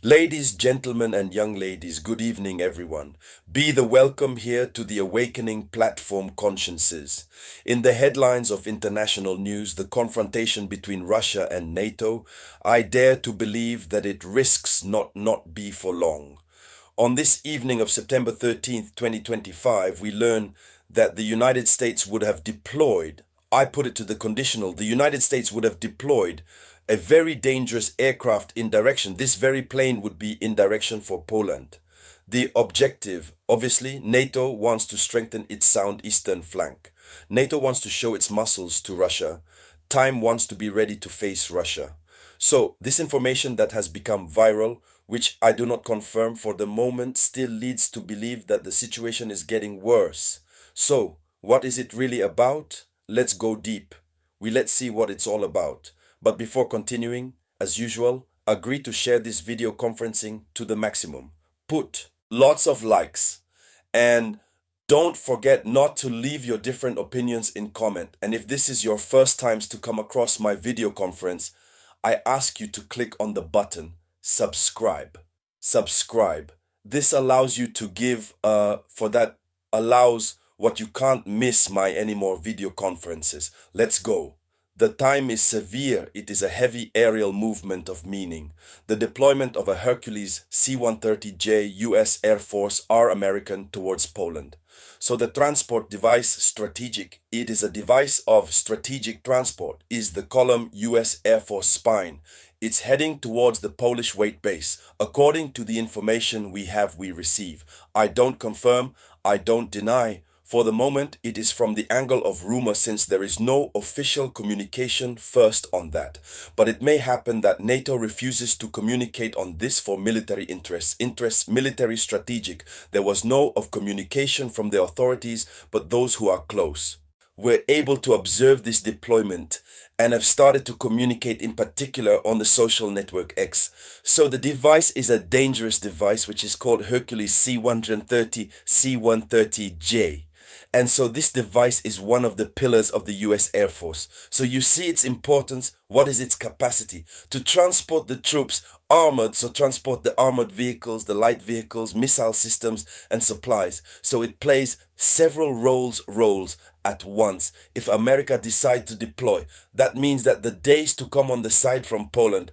Ladies, gentlemen, and young ladies, good evening, everyone. Be the welcome here to the Awakening Platform Consciences. In the headlines of international news, the confrontation between Russia and NATO, I dare to believe that it risks not be for long. On this evening of September 13th, 2025, we learn that the United States would have deployed, I put it to the conditional, the United States would have deployed a very dangerous aircraft in direction. This very plane would be in direction for Poland. The objective, obviously, NATO wants to strengthen its sound eastern flank. NATO wants to show its muscles to Russia. Time wants to be ready to face Russia. So, this information that has become viral, which I do not confirm for the moment, still leads to believe that the situation is getting worse. So, what is it really about? Let's go deep. Let's see what it's all about. But before continuing, as usual, agree to share this video conferencing to the maximum. Put lots of likes and don't forget not to leave your different opinions in comment. And if this is your first times to come across my video conference, I ask you to click on the button subscribe. Subscribe. This allows you to give allows what you can't miss my any more video conferences. Let's go. The time is severe. It is a heavy aerial movement of meaning. The deployment of a Hercules C-130J US Air Force R American towards Poland. So the transport device strategic, it is a device of strategic transport, is the column US Air Force spine. It's heading towards the Polish weight base, according to the information we receive. I don't confirm, I don't deny. For the moment, it is from the angle of rumor since there is no official communication first on that. But it may happen that NATO refuses to communicate on this for military interests military strategic. There was no of communication from the authorities, but those who are close were able to observe this deployment and have started to communicate in particular on the social network X. So the device is a dangerous device which is called Hercules C-130J. And so this device is one of the pillars of the US Air Force. So you see its importance. What is its capacity? To transport the troops armored, so transport the armored vehicles, the light vehicles, missile systems, and supplies. So it plays several roles at once. If America decides to deploy, that means that the days to come on the side from Poland,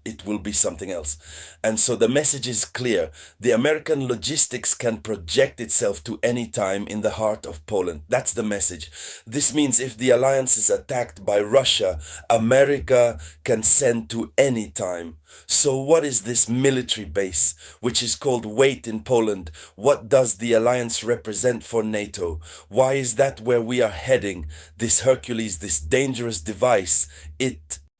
it will be something else. And so the message is clear. The American logistics can project itself to any time in the heart of Poland. That's the message. This means if the alliance is attacked by Russia, America can send to any time. So what is this military base, which is called Wait in Poland? What does the alliance represent for NATO? Why is that where we are heading? This Hercules, this dangerous device,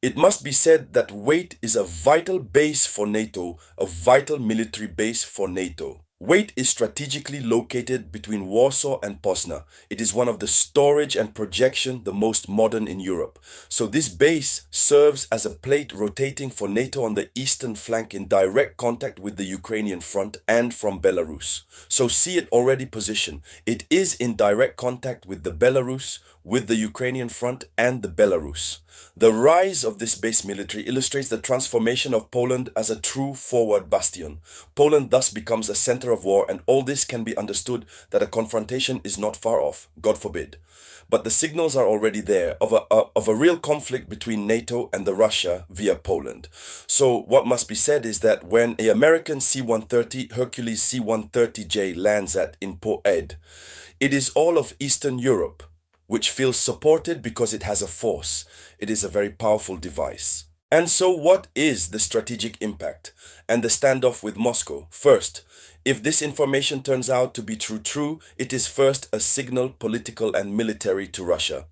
it must be said that Wait is a vital base for NATO, a vital military base for NATO. Wait is strategically located between Warsaw and Poznan. It is one of the storage and projection, the most modern in Europe. So this base serves as a plate rotating for NATO on the eastern flank in direct contact with the Ukrainian front and from Belarus. So see it already positioned. It is in direct contact with the Belarus, with the Ukrainian front and the Belarus. The rise of this base military illustrates the transformation of Poland as a true forward bastion. Poland thus becomes a center of war, and all this can be understood that a confrontation is not far off, God forbid. But the signals are already there of a real conflict between NATO and the Russia via Poland. So what must be said is that when an American C-130 Hercules C-130J lands in Powidz, it is all of Eastern Europe, which feels supported because it has a force. It is a very powerful device. And so what is the strategic impact and the standoff with Moscow? First, if this information turns out to be true, it is first a signal, political and military, to Russia.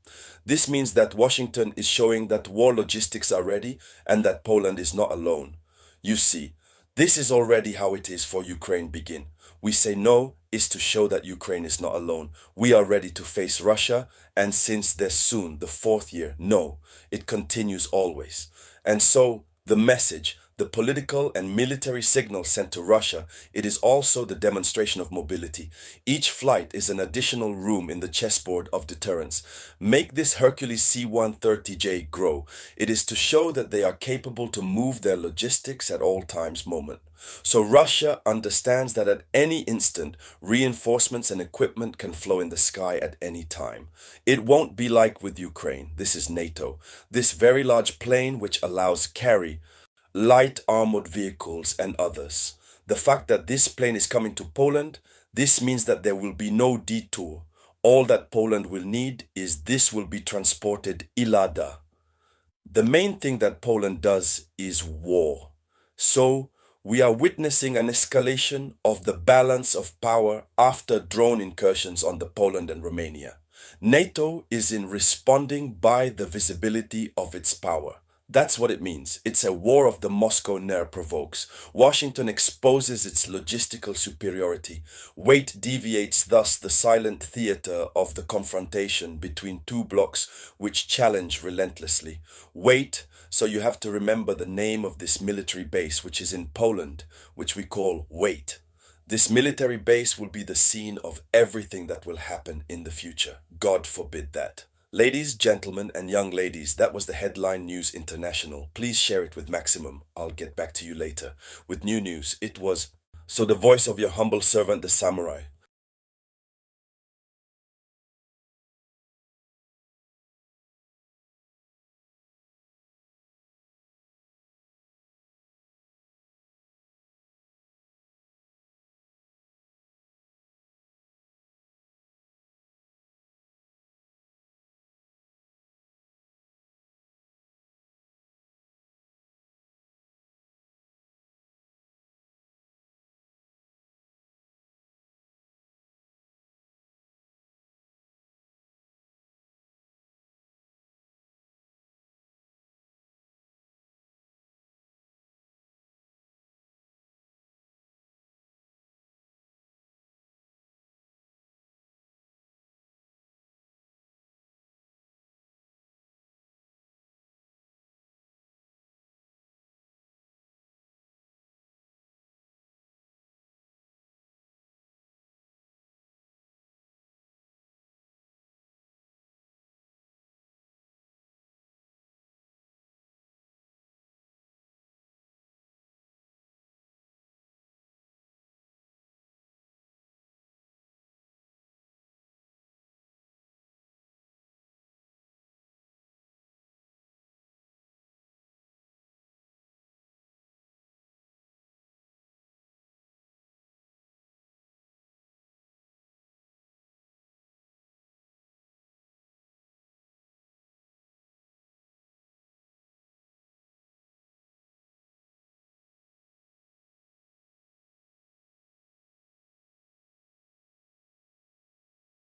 This means that Washington is showing that war logistics are ready and that Poland is not alone. You see, this is already how it is for Ukraine begin. We say no is to show that Ukraine is not alone. We are ready to face Russia, and since there's soon the fourth year, no, it continues always. And so the message, the political and military signal sent to Russia, it is also the demonstration of mobility. Each flight is an additional room in the chessboard of deterrence. Make this Hercules C-130J grow. It is to show that they are capable to move their logistics at all times moment. So Russia understands that at any instant, reinforcements and equipment can flow in the sky at any time. It won't be like with Ukraine. This is NATO. This very large plane which allows carry, light armored vehicles and others. The fact that this plane is coming to Poland, this means that there will be no detour. All that Poland will need is this will be transported ilada. The main thing that Poland does is war. So we are witnessing an escalation of the balance of power after drone incursions on the Poland and Romania. NATO is in responding by the visibility of its power. That's what it means. It's a war of the Moscow nerve provokes. Washington exposes its logistical superiority. Weight deviates thus the silent theater of the confrontation between two blocks which challenge relentlessly. Weight, so you have to remember the name of this military base which is in Poland, which we call Weight. This military base will be the scene of everything that will happen in the future. God forbid that. Ladies, gentlemen, and young ladies, that was the Headline News International. Please share it with Maximum. I'll get back to you later with new news. It was, so the voice of your humble servant, the Samurai.